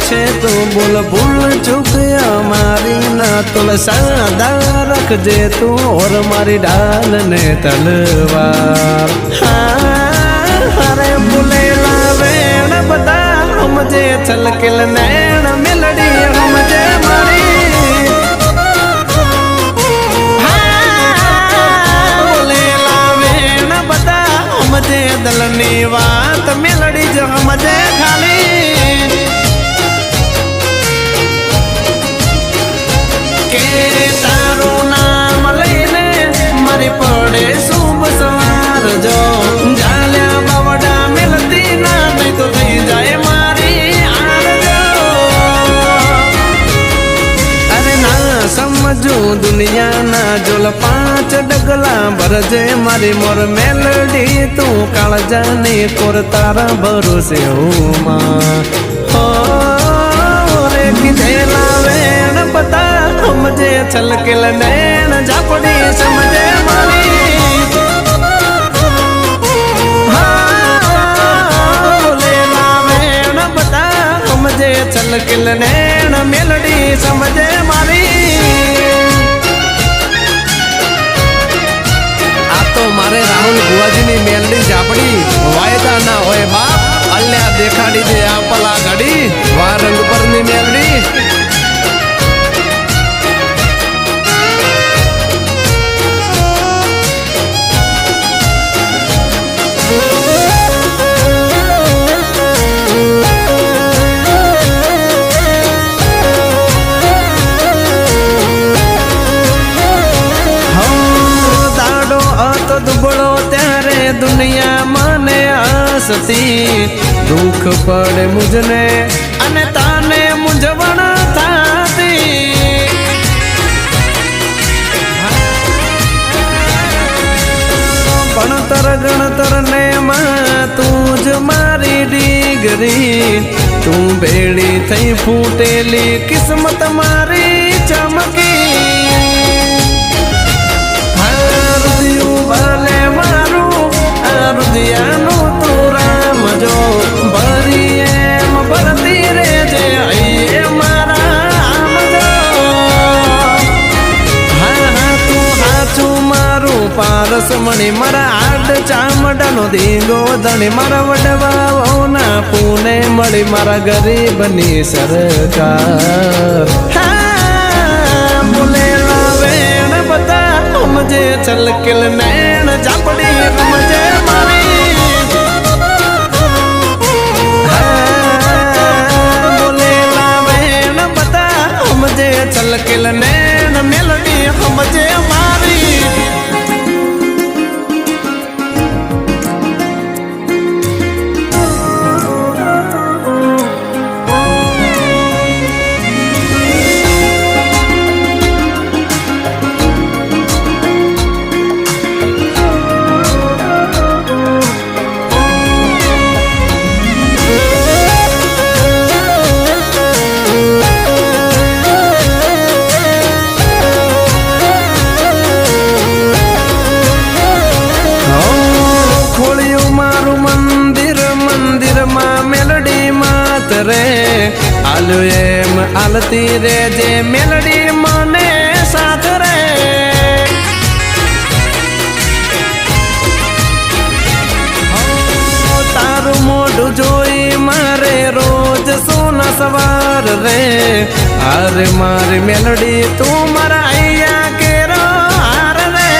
छे तू बोल भूल चूक मारी ना तुल सादा रखजे तू और मारी ढाल ने तलवार। हरे बुलेला वेण बता हमजे छलकिल नैण मिलड़ी हमजे मारी। बुलेला वेण बता हमजे दलनी वात मिलड़ी जो हमजे खाली। के तारू नाम लईने मारी पड़े शुभ सवार जो जाल्या बावड़ा मिलती ना नहीं तो नहीं जाए मारी आर जो। अरे ना समझू दुनिया ना जोल 5 डगला भरजे मारी मोर मेलडी तू काल जाने कोर तारा भरोसे हो मां हो रे किधेला वेण बता हमजे छलकिल नैण झापड़ी समझे मारी। बोलेला वेण बता हमजे छलकिल नैण मेलडी समझे मारी। आ तो मारे राहुल बुआजी नी मेलडी झापड़ी वायदा ना होए बाप अल्या देखाड़ी दे आपला घड़ी वा रंग पर नी मेलडी। दुबड़ो त्यारे दुनिया माने आसती दुख पड़े मुझने अने ताने मुझवण थाती। भणतर गणतर ने मां तूज मारी डीगरी तू भेड़ी थई फूटेली किस्मत मारी चमकी। भले मारू रुदियानु तू राम जो भरी एम भरती रे जे आइए मारा आम जो। हाँ तू हाचू मारू पारस मणि मारा आड चामडानो धींगो धणी मारा वडवा ना पुणे मळी मारा गरीबनी सरकार। बुलेला वेण बता हमजे छलकिल नैण झापड़ी हमजे मारी। बुलेला वेण बता हमजे छलकिल नैण मेलडी हमजे मारी। आलू एम आलती रे जे मेलडी मने साथ रे। तारू मोढू जोई मारे रोज सोना सवार रे। अरे मारी मेलडी तू मारा आइया के रो हार रे।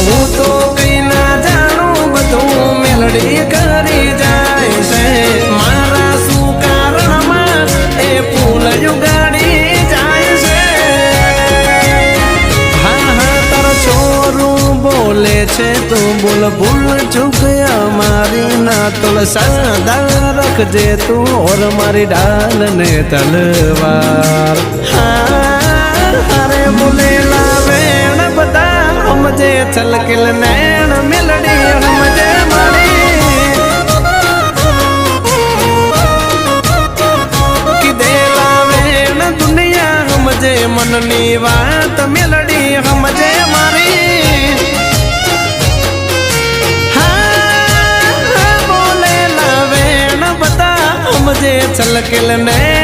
हूँ तो कई ना जानू बधू मेलडी करी जाए से मारा सु कारण में ए फूल युगाड़ी जाए से। हाँ तार छोरू बोले छे तू बोल भूल चूक मारी ना तुल सादा रखजे तू और मारी ढाल ने तलवार। हरे बुलेला वेण बता हमजे छलकिल नैण मिलड़ी हमजे मारी। किदेला वेण दुनिया हमजे मननी वात मिलड़ी हमजे मारी। बोलेला वेण बता જે છલકેલ ને